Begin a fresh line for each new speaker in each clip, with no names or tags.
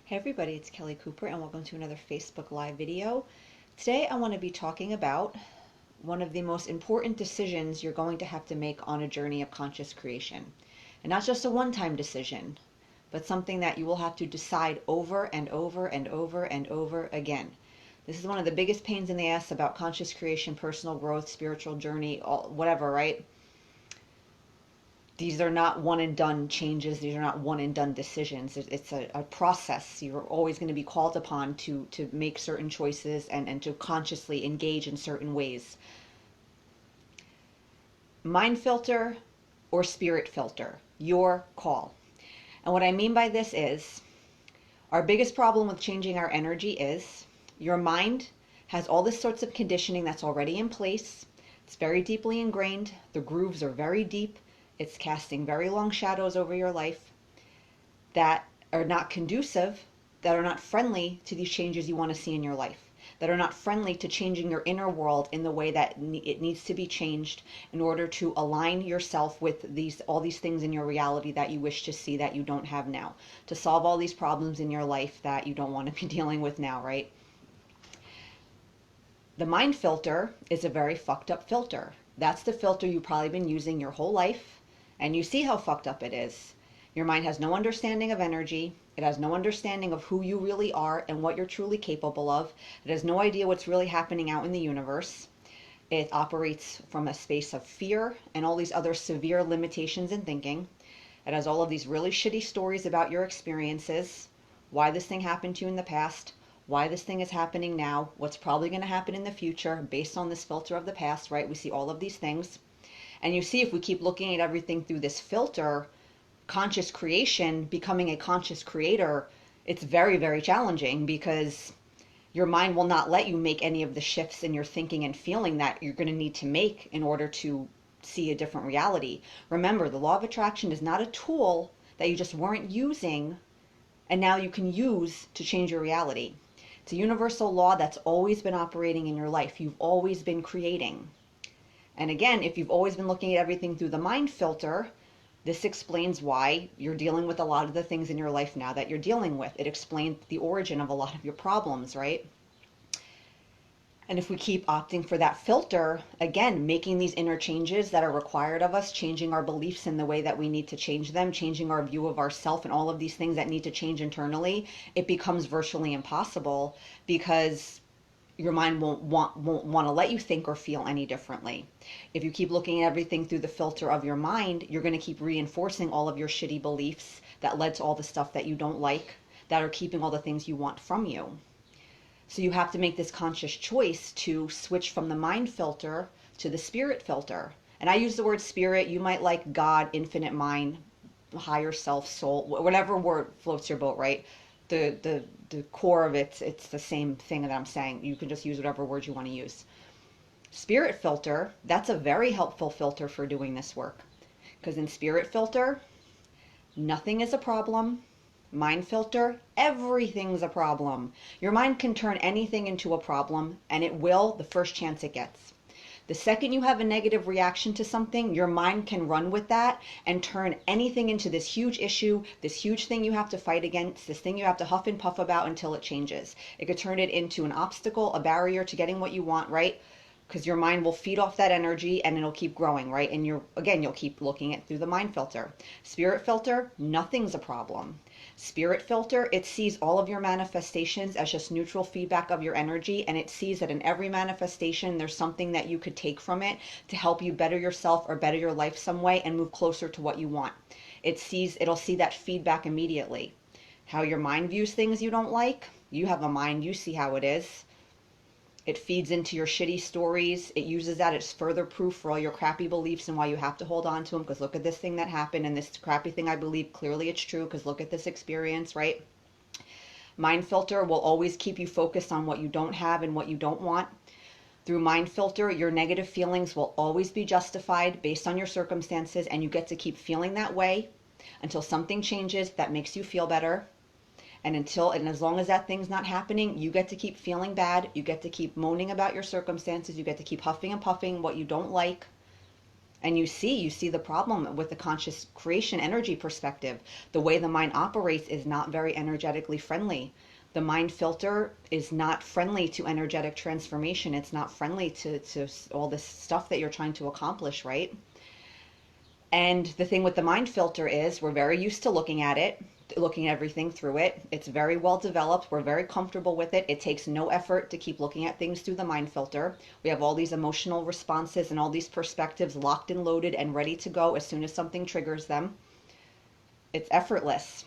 Hey everybody, it's Kelly Cooper and welcome to another Facebook Live video. Today I want to be talking about one of the most important decisions you're going to have to make on a journey of conscious creation. And not just a one-time decision, but something that you will have to decide over and over and over and over again. This is one of the biggest pains in the ass about conscious creation, personal growth, spiritual journey, whatever, right? These are not one and done changes. These are not one and done decisions. It's a process. You're always going to be called upon to make certain choices and to consciously engage in certain ways. Mind filter or spirit filter, your call. And what I mean by this is our biggest problem with changing our energy is your mind has all this sorts of conditioning that's already in place. It's very deeply ingrained. The grooves are very deep. It's casting very long shadows over your life that are not conducive, that are not friendly to these changes you want to see in your life, that are not friendly to changing your inner world in the way that it needs to be changed in order to align yourself with all these things in your reality that you wish to see that you don't have now, to solve all these problems in your life that you don't want to be dealing with now, right? The mind filter is a very fucked up filter. That's the filter you've probably been using your whole life. And you see how fucked up it is. Your mind has no understanding of energy. It has no understanding of who you really are and what you're truly capable of. It has no idea what's really happening out in the universe. It operates from a space of fear and all these other severe limitations in thinking. It has all of these really shitty stories about your experiences, why this thing happened to you in the past, why this thing is happening now, what's probably going to happen in the future based on this filter of the past, right? We see all of these things. And you see, if we keep looking at everything through this filter, conscious creation, becoming a conscious creator, it's very, very challenging because your mind will not let you make any of the shifts in your thinking and feeling that you're going to need to make in order to see a different reality. Remember, the law of attraction is not a tool that you just weren't using and now you can use to change your reality. It's a universal law that's always been operating in your life. You've always been creating. And again, if you've always been looking at everything through the mind filter, this explains why you're dealing with a lot of the things in your life now that you're dealing with. It explains the origin of a lot of your problems, right? And if we keep opting for that filter, again, making these inner changes that are required of us, changing our beliefs in the way that we need to change them, changing our view of ourself and all of these things that need to change internally, it becomes virtually impossible because your mind won't want to let you think or feel any differently. If you keep looking at everything through the filter of your mind, you're going to keep reinforcing all of your shitty beliefs that led to all the stuff that you don't like, that are keeping all the things you want from you. So you have to make this conscious choice to switch from the mind filter to the spirit filter. And I use the word spirit. You might like God, infinite mind, higher self, soul, whatever word floats your boat, right? The core of it's the same thing that I'm saying. You can just use whatever word you want to use. Spirit filter, that's a very helpful filter for doing this work. Because in spirit filter, nothing is a problem. Mind filter, everything's a problem. Your mind can turn anything into a problem, and it will the first chance it gets. The second you have a negative reaction to something, your mind can run with that and turn anything into this huge issue, this huge thing you have to fight against, this thing you have to huff and puff about until it changes. It could turn it into an obstacle, a barrier to getting what you want, right? Because your mind will feed off that energy and it'll keep growing, right? And you'll keep looking at through the mind filter. Spirit filter, nothing's a problem. Spirit filter, it sees all of your manifestations as just neutral feedback of your energy, and it sees that in every manifestation there's something that you could take from it to help you better yourself or better your life some way and move closer to what you want. It'll see that feedback immediately. How your mind views things you don't like, you have a mind, you see how it is. It feeds into your shitty stories. It uses that as further proof for all your crappy beliefs and why you have to hold on to them. Because look at this thing that happened and this crappy thing I believe, clearly it's true because look at this experience, right? Mind filter will always keep you focused on what you don't have and what you don't want. Through mind filter, your negative feelings will always be justified based on your circumstances, and you get to keep feeling that way until something changes that makes you feel better. And as long as that thing's not happening, you get to keep feeling bad. You get to keep moaning about your circumstances. You get to keep huffing and puffing what you don't like And you see the problem with the conscious creation energy perspective. The way the mind operates is not very energetically friendly. The mind filter is not friendly to energetic transformation. It's not friendly to all this stuff that you're trying to accomplish, right? And the thing with the mind filter is we're very used to looking at it, looking at everything through it. It's very well developed. We're very comfortable with it. It takes no effort to keep looking at things through the mind filter. We have all these emotional responses and all these perspectives locked and loaded and ready to go as soon as something triggers them. It's effortless.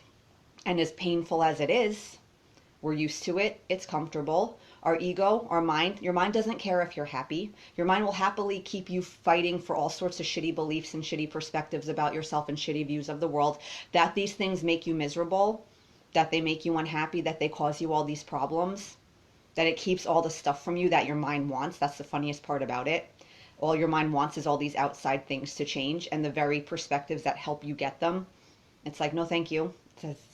And as painful as it is, we're used to it. It's comfortable. Our ego, our mind, your mind doesn't care if you're happy. Your mind will happily keep you fighting for all sorts of shitty beliefs and shitty perspectives about yourself and shitty views of the world, that these things make you miserable, that they make you unhappy, that they cause you all these problems, that it keeps all the stuff from you that your mind wants. That's the funniest part about it. All your mind wants is all these outside things to change, and the very perspectives that help you get them. It's like, no, thank you.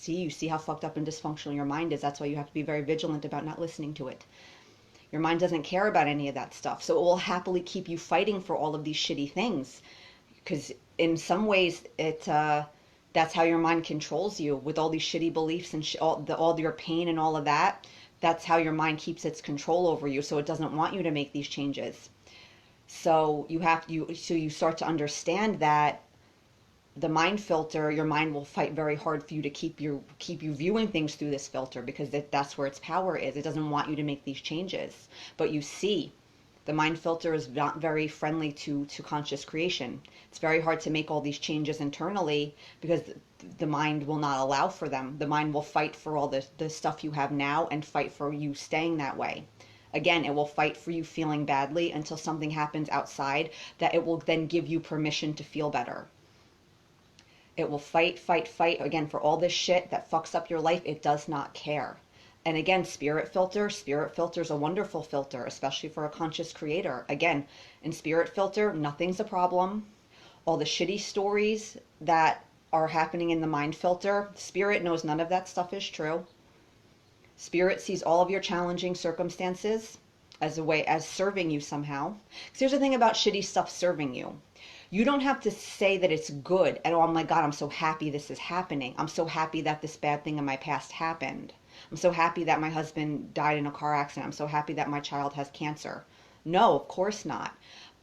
You see how fucked up and dysfunctional your mind is. That's why you have to be very vigilant about not listening to it. Your mind doesn't care about any of that stuff. So it will happily keep you fighting for all of these shitty things. Because in some ways, that's how your mind controls you, with all these shitty beliefs and all your pain and all of that. That's how your mind keeps its control over you. So it doesn't want you to make these changes. So you start to understand that the mind filter, your mind will fight very hard for you to keep you viewing things through this filter, because that's where its power is. It doesn't want you to make these changes. But you see, the mind filter is not very friendly to conscious creation. It's very hard to make all these changes internally because the mind will not allow for them. The mind will fight for all the stuff you have now and fight for you staying that way. Again, it will fight for you feeling badly until something happens outside that it will then give you permission to feel better. It will fight, again, for all this shit that fucks up your life. It does not care. And again, spirit filter is a wonderful filter, especially for a conscious creator. Again, in spirit filter, nothing's a problem. All the shitty stories that are happening in the mind filter, spirit knows none of that stuff is true. Spirit sees all of your challenging circumstances as serving you somehow. Because here's the thing about shitty stuff serving you. You don't have to say that it's good and, oh my God, I'm so happy this is happening. I'm so happy that this bad thing in my past happened. I'm so happy that my husband died in a car accident. I'm so happy that my child has cancer. No, of course not.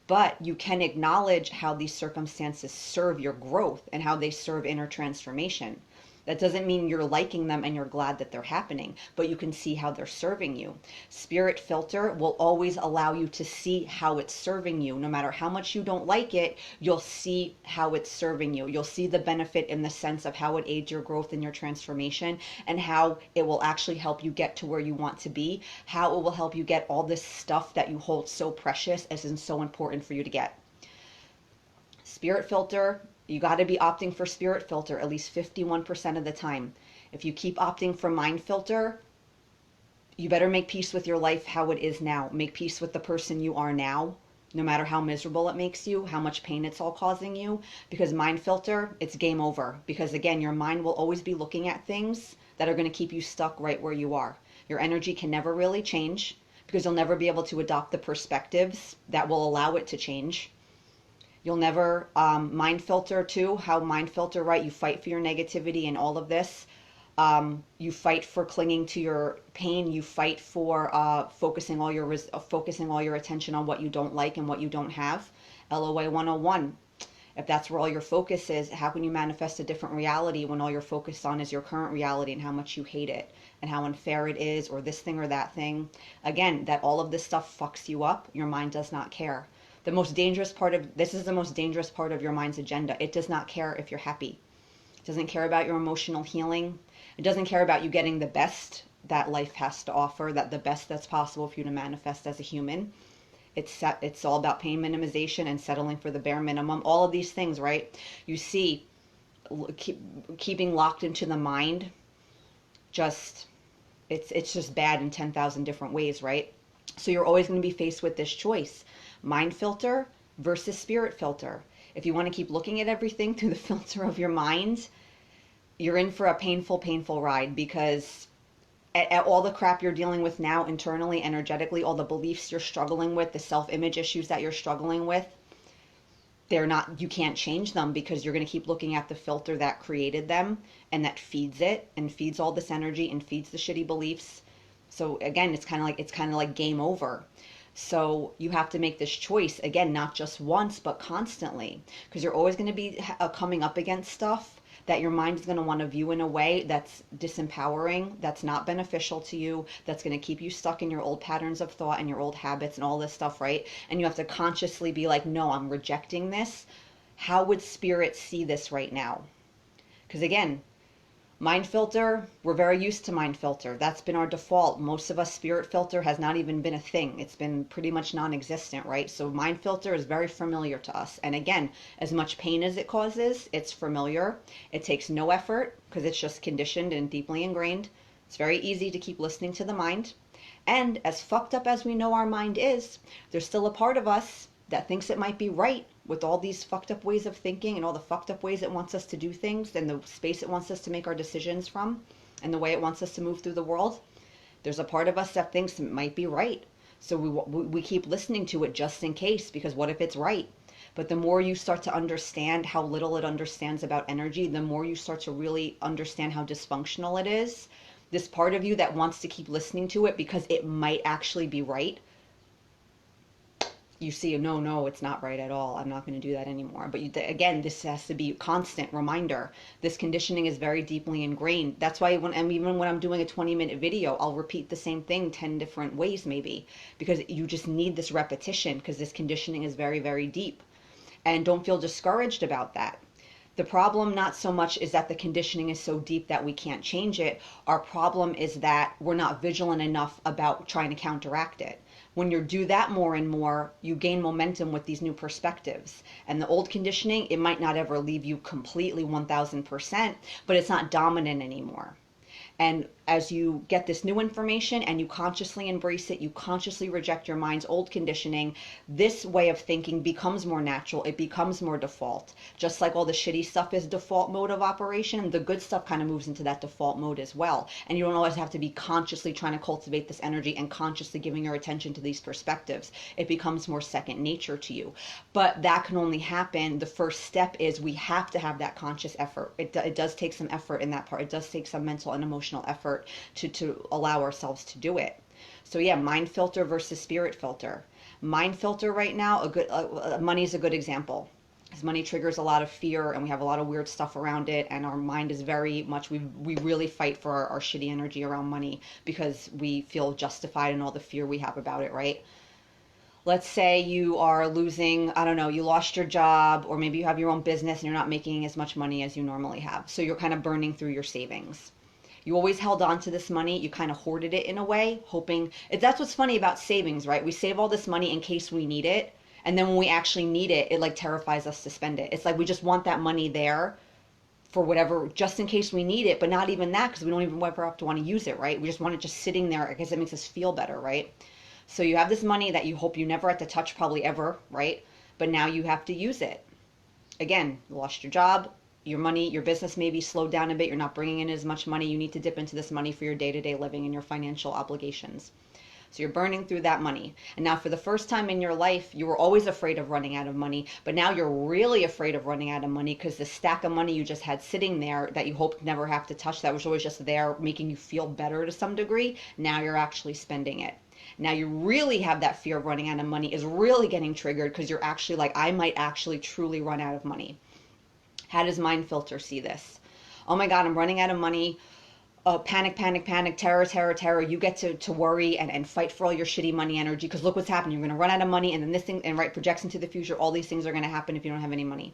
But you can acknowledge how these circumstances serve your growth and how they serve inner transformation. That doesn't mean you're liking them and you're glad that they're happening, but you can see how they're serving you. Spirit filter will always allow you to see how it's serving you. No matter how much you don't like it, you'll see how it's serving you. You'll see the benefit in the sense of how it aids your growth and your transformation, and how it will actually help you get to where you want to be, how it will help you get all this stuff that you hold so precious as is so important for you to get. Spirit filter, you got to be opting for spirit filter at least 51% of the time. If you keep opting for mind filter, you better make peace with your life how it is now. Make peace with the person you are now, no matter how miserable it makes you, how much pain it's all causing you. Because mind filter, it's game over. Because again, your mind will always be looking at things that are going to keep you stuck right where you are. Your energy can never really change because you'll never be able to adopt the perspectives that will allow it to change. You'll never mind filter too. How mind filter, right? You fight for your negativity and all of this. You fight for clinging to your pain. You fight for focusing all your attention on what you don't like and what you don't have. LOA 101. If that's where all your focus is, how can you manifest a different reality when all you're focused on is your current reality and how much you hate it and how unfair it is, or this thing or that thing? Again, that all of this stuff fucks you up. Your mind does not care. This is the most dangerous part of your mind's agenda. It does not care if you're happy. It doesn't care about your emotional healing. It doesn't care about you getting the best that life has to offer, that the best that's possible for you to manifest as a human. It's all about pain minimization and settling for the bare minimum. All of these things, right? You see, keeping locked into the mind, it's just bad in 10,000 different ways, right? So you're always going to be faced with this choice. Mind filter versus spirit filter. If you want to keep looking at everything through the filter of your mind, you're in for a painful ride, because at all the crap you're dealing with now internally, energetically, all the beliefs you're struggling with, the self-image issues that you're struggling with, they're not, you can't change them because you're going to keep looking at the filter that created them and that feeds it and feeds all this energy and feeds the shitty beliefs. So again, it's kind of like game over. So you have to make this choice again, not just once, but constantly, because you're always going to be coming up against stuff that your mind is going to want to view in a way that's disempowering, that's not beneficial to you, that's going to keep you stuck in your old patterns of thought and your old habits and all this stuff, right? And you have to consciously be like, no, I'm rejecting this. How would spirit see this right now? Because again, mind filter, we're very used to mind filter. That's been our default. Most of us, spirit filter has not even been a thing. It's been pretty much non-existent, right? So mind filter is very familiar to us. And again, as much pain as it causes, it's familiar. It takes no effort because it's just conditioned and deeply ingrained. It's very easy to keep listening to the mind. And as fucked up as we know our mind is, there's still a part of us that thinks it might be right with all these fucked up ways of thinking and all the fucked up ways it wants us to do things and the space it wants us to make our decisions from and the way it wants us to move through the world. There's a part of us that thinks it might be right. So we keep listening to it just in case, because what if it's right? But the more you start to understand how little it understands about energy, the more you start to really understand how dysfunctional it is. This part of you that wants to keep listening to it because it might actually be right, you see, no, it's not right at all. I'm not going to do that anymore. But again, this has to be a constant reminder. This conditioning is very deeply ingrained. That's why even when I'm doing a 20-minute video, I'll repeat the same thing 10 different ways maybe, because you just need this repetition because this conditioning is very, very deep. And don't feel discouraged about that. The problem not so much is that the conditioning is so deep that we can't change it. Our problem is that we're not vigilant enough about trying to counteract it. When you do that more and more, you gain momentum with these new perspectives. And the old conditioning, it might not ever leave you completely 1000%, but it's not dominant anymore. And as you get this new information and you consciously embrace it, you consciously reject your mind's old conditioning, this way of thinking becomes more natural. It becomes more default. Just like all the shitty stuff is default mode of operation, the good stuff kind of moves into that default mode as well. And you don't always have to be consciously trying to cultivate this energy and consciously giving your attention to these perspectives. It becomes more second nature to you. But that can only happen. The first step is we have to have that conscious effort. It does take some effort in that part. It does take some mental and emotional effort to allow ourselves to do it. So yeah, mind filter versus spirit filter. Mind filter right now, money is a good example. Because money triggers a lot of fear and we have a lot of weird stuff around it, and our mind is very much, we really fight for our shitty energy around money because we feel justified in all the fear we have about it, right? Let's say you are losing, I don't know, you lost your job, or maybe you have your own business and you're not making as much money as you normally have. So you're kind of burning through your savings. You always held on to this money. You kind of hoarded it in a way, hoping. That's what's funny about savings, right? We save all this money in case we need it. And then when we actually need it, it like terrifies us to spend it. It's like we just want that money there for whatever, just in case we need it, but not even that, because we don't even ever have to want to use it, right? We just want it just sitting there because it makes us feel better, right? So you have this money that you hope you never have to touch, probably ever, right? But now you have to use it. Again, you lost your job, your money, your business maybe slowed down a bit. You're not bringing in as much money. You need to dip into this money for your day-to-day living and your financial obligations. So you're burning through that money. And now for the first time in your life, you were always afraid of running out of money, but now you're really afraid of running out of money because the stack of money you just had sitting there that you hoped never have to touch, that was always just there making you feel better to some degree, now you're actually spending it. Now you really have that fear of running out of money is really getting triggered because you're actually like, I might actually truly run out of money. How does mind filter see this? Oh my God, I'm running out of money. Panic, panic, panic, terror, terror, terror. You get to worry and fight for all your shitty money energy because look what's happening. You're going to run out of money, and then this thing, and right, projects into the future. All these things are going to happen if you don't have any money.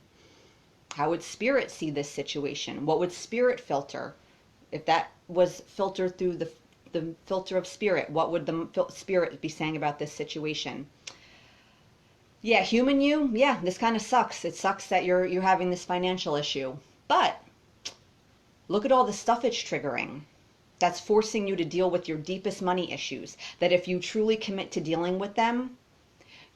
How would spirit see this situation? What would spirit filter? If that was filtered through the filter of spirit, what would the spirit be saying about this situation? Yeah, human you, yeah, this kind of sucks. It sucks that you're having this financial issue. But look at all the stuff it's triggering. That's forcing you to deal with your deepest money issues. That if you truly commit to dealing with them,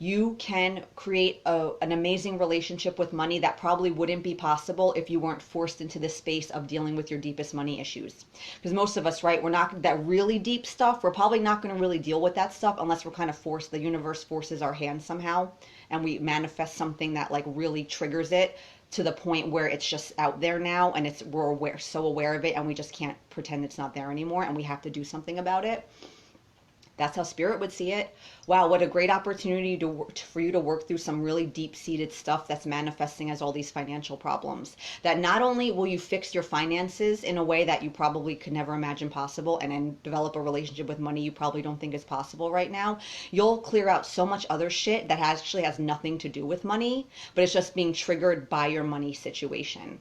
You can create an amazing relationship with money that probably wouldn't be possible if you weren't forced into this space of dealing with your deepest money issues. Because most of us, right, we're not that really deep stuff. We're probably not going to really deal with that stuff unless we're kind of forced, the universe forces our hand somehow and we manifest something that like really triggers it to the point where it's just out there now and we're aware, so aware of it, and we just can't pretend it's not there anymore and we have to do something about it. That's how spirit would see it. Wow, what a great opportunity for you to work through some really deep-seated stuff that's manifesting as all these financial problems. That not only will you fix your finances in a way that you probably could never imagine possible, and then develop a relationship with money you probably don't think is possible right now, you'll clear out so much other shit that actually has nothing to do with money, but it's just being triggered by your money situation.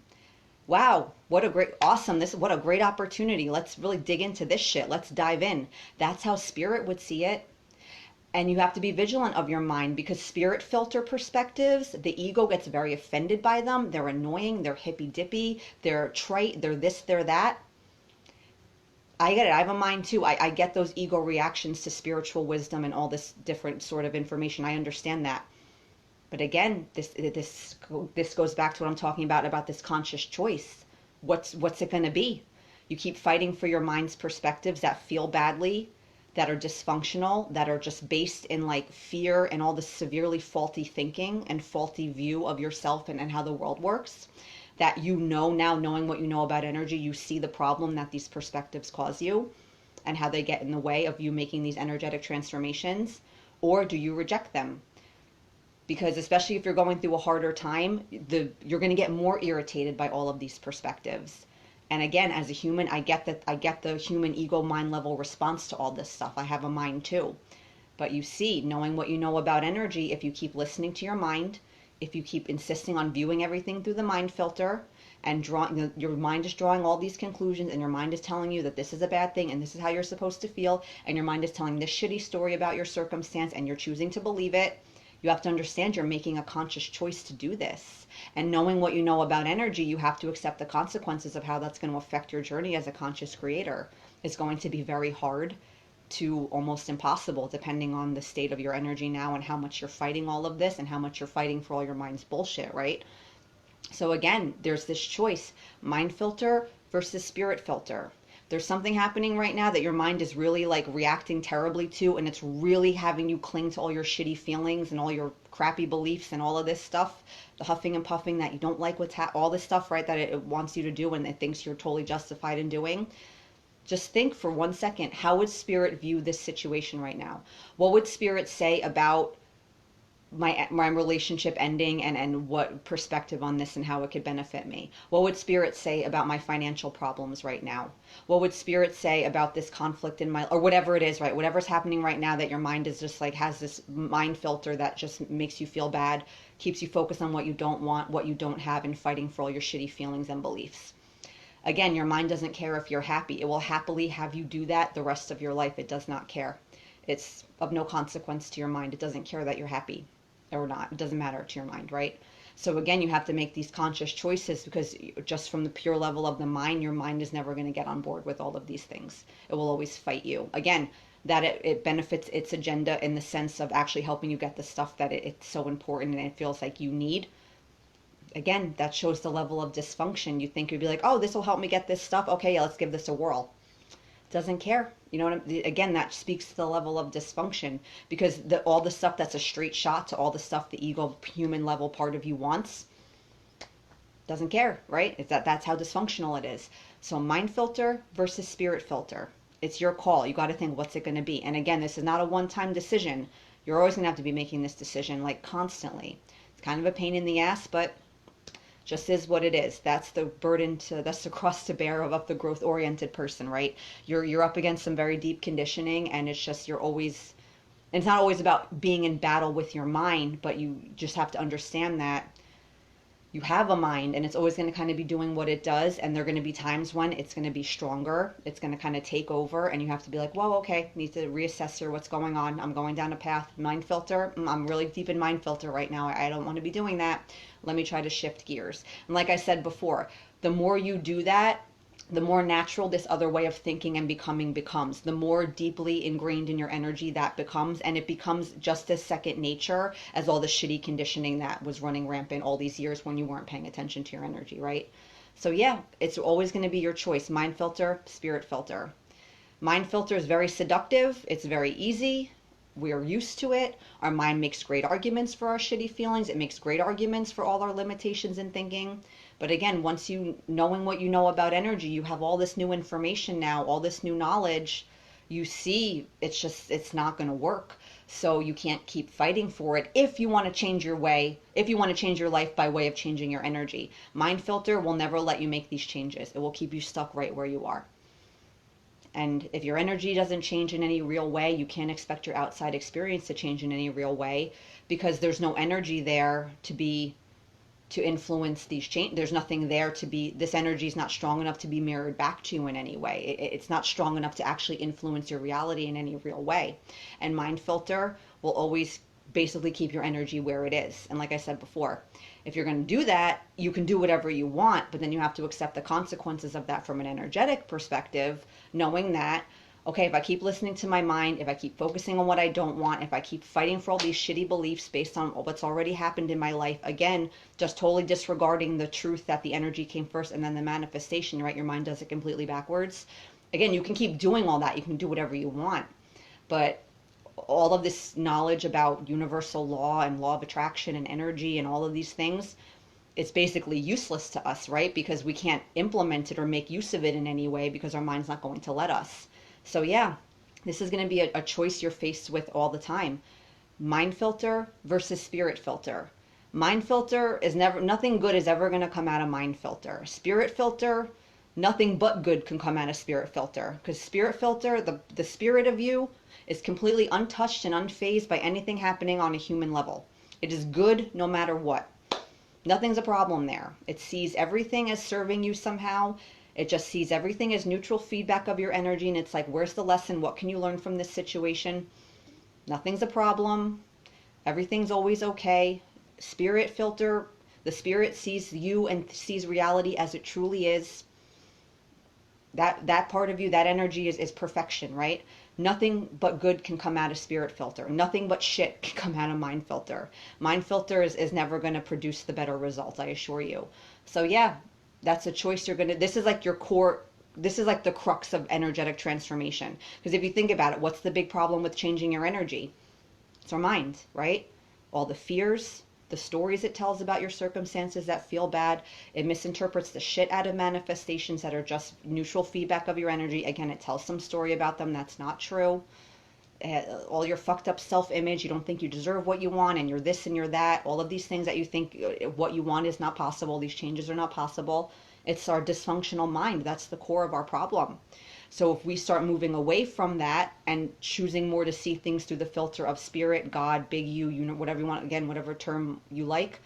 Wow, what a great opportunity. Let's really dig into this shit. Let's dive in. That's how spirit would see it. And you have to be vigilant of your mind, because spirit filter perspectives, the ego gets very offended by them. They're annoying, they're hippy dippy, they're trite, they're this, they're that. I get it. I have a mind too. I get those ego reactions to spiritual wisdom and all this different sort of information. I understand that. But again, this goes back to what I'm talking about this conscious choice. What's it going to be? You keep fighting for your mind's perspectives that feel badly, that are dysfunctional, that are just based in like fear and all this severely faulty thinking and faulty view of yourself and how the world works. That now, knowing what you know about energy, you see the problem that these perspectives cause you and how they get in the way of you making these energetic transformations. Or do you reject them? Because especially if you're going through a harder time, you're going to get more irritated by all of these perspectives. And again, as a human, I get the human ego mind level response to all this stuff. I have a mind too. But you see, knowing what you know about energy, if you keep listening to your mind, if you keep insisting on viewing everything through the mind filter and your mind is drawing all these conclusions, and your mind is telling you that this is a bad thing and this is how you're supposed to feel, and your mind is telling this shitty story about your circumstance and you're choosing to believe it, you have to understand you're making a conscious choice to do this. And knowing what you know about energy, you have to accept the consequences of how that's going to affect your journey as a conscious creator. It's going to be very hard to almost impossible, depending on the state of your energy now and how much you're fighting all of this and how much you're fighting for all your mind's bullshit, right? So again, there's this choice, mind filter versus spirit filter. There's something happening right now that your mind is really like reacting terribly to, and it's really having you cling to all your shitty feelings and all your crappy beliefs and all of this stuff, the huffing and puffing that you don't like all this stuff, right, that it wants you to do and it thinks you're totally justified in doing. Just think for 1 second, how would spirit view this situation right now? What would spirit say about my relationship ending and what perspective on this and how it could benefit me? What would spirit say about my financial problems right now? What would spirit say about this conflict in my, or whatever it is, right? Whatever's happening right now that your mind is just like, has this mind filter that just makes you feel bad, keeps you focused on what you don't want, what you don't have, and fighting for all your shitty feelings and beliefs. Again, your mind doesn't care if you're happy. It will happily have you do that the rest of your life. It does not care. It's of no consequence to your mind. It doesn't care that you're happy or not. It doesn't matter to your mind, right? So again, you have to make these conscious choices, because just from the pure level of the mind, your mind is never going to get on board with all of these things. It will always fight you. Again, that it benefits its agenda in the sense of actually helping you get the stuff that it's so important and it feels like you need. Again, that shows the level of dysfunction. You think you'd be like, oh, this will help me get this stuff. Okay, yeah, let's give this a whirl. Doesn't care. You know what I mean? Again, that speaks to the level of dysfunction, because all the stuff that's a straight shot to all the stuff the ego human level part of you wants doesn't care, right? That's how dysfunctional it is. So mind filter versus spirit filter. It's your call. You got to think, what's it going to be? And again, this is not a one-time decision. You're always going to have to be making this decision like constantly. It's kind of a pain in the ass, but just is what it is. That's the that's the cross to bear of the growth oriented person, right? You're up against some very deep conditioning, and it's just, it's not always about being in battle with your mind, but you just have to understand that you have a mind and it's always going to kind of be doing what it does. And there are going to be times when it's going to be stronger. It's going to kind of take over, and you have to be like, whoa, okay, need to reassess here. What's going on? I'm going down a path. Mind filter. I'm really deep in mind filter right now. I don't want to be doing that. Let me try to shift gears. And like I said before, the more you do that, the more natural this other way of thinking and becoming becomes, the more deeply ingrained in your energy that becomes, and it becomes just as second nature as all the shitty conditioning that was running rampant all these years when you weren't paying attention to your energy, right? So yeah, it's always going to be your choice: mind filter, spirit filter. Mind filter is very seductive, it's very easy, we're used to it. Our mind makes great arguments for our shitty feelings, it makes great arguments for all our limitations in thinking. But again, once you knowing what you know about energy, you have all this new information now, all this new knowledge, you see it's not going to work. So you can't keep fighting for it if you want to change your way, if you want to change your life by way of changing your energy. Mind filter will never let you make these changes. It will keep you stuck right where you are. And if your energy doesn't change in any real way, you can't expect your outside experience to change in any real way, because there's no energy there to influence these change. There's nothing there to be, this energy is not strong enough to be mirrored back to you in any way. It's not strong enough to actually influence your reality in any real way. And mind filter will always basically keep your energy where it is. And like I said before, if you're going to do that, you can do whatever you want, but then you have to accept the consequences of that from an energetic perspective, knowing that, okay, if I keep listening to my mind, if I keep focusing on what I don't want, if I keep fighting for all these shitty beliefs based on what's already happened in my life, again, just totally disregarding the truth that the energy came first and then the manifestation, right? Your mind does it completely backwards. Again, you can keep doing all that. You can do whatever you want. But all of this knowledge about universal law and law of attraction and energy and all of these things, it's basically useless to us, right? Because we can't implement it or make use of it in any way because our mind's not going to let us. So yeah, this is going to be a choice you're faced with all the time. Mind filter versus spirit filter. Mind filter is never, nothing good is ever going to come out of mind filter. Spirit filter, nothing but good can come out of spirit filter. Because spirit filter, the spirit of you is completely untouched and unfazed by anything happening on a human level. It is good no matter what. Nothing's a problem there. It sees everything as serving you somehow. It just sees everything as neutral feedback of your energy, and it's like, where's the lesson? What can you learn from this situation? Nothing's a problem. Everything's always okay. Spirit filter, the spirit sees you and sees reality as it truly is. That part of you, that energy is perfection, right? Nothing but good can come out of spirit filter. Nothing but shit can come out of mind filter. Mind filter is never going to produce the better results, I assure you. So yeah, that's a choice you're going to, this is like your core, this is like the crux of energetic transformation. Because if you think about it, what's the big problem with changing your energy? It's our mind, right? All the fears, the stories it tells about your circumstances that feel bad. It misinterprets the shit out of manifestations that are just neutral feedback of your energy. Again, it tells some story about them that's not true. All your fucked up self-image, you don't think you deserve what you want, and you're this and you're that. All of these things that you think what you want is not possible. These changes are not possible. It's our dysfunctional mind. That's the core of our problem. So if we start moving away from that and choosing more to see things through the filter of spirit, God, big you know, whatever you want, again, whatever term you like,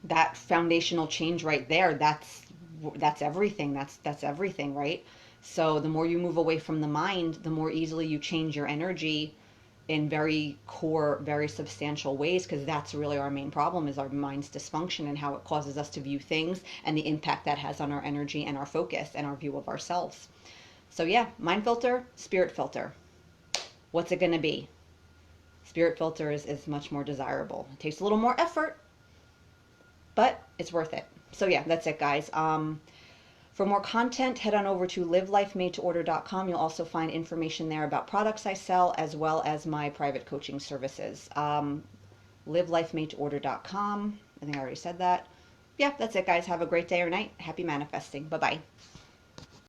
that foundational change right there, that's everything. That's everything, right? So the more you move away from the mind, the more easily you change your energy in very core, very substantial ways, because that's really our main problem, is our mind's dysfunction and how it causes us to view things and the impact that has on our energy and our focus and our view of ourselves. So yeah, mind filter, spirit filter. What's it going to be? Spirit filter is much more desirable. It takes a little more effort, but it's worth it. So yeah, that's it, guys. For more content, head on over to livelifemadetoorder.com. You'll also find information there about products I sell, as well as my private coaching services. Livelifemadetoorder.com. I think I already said that. Yeah, that's it, guys. Have a great day or night. Happy manifesting. Bye-bye.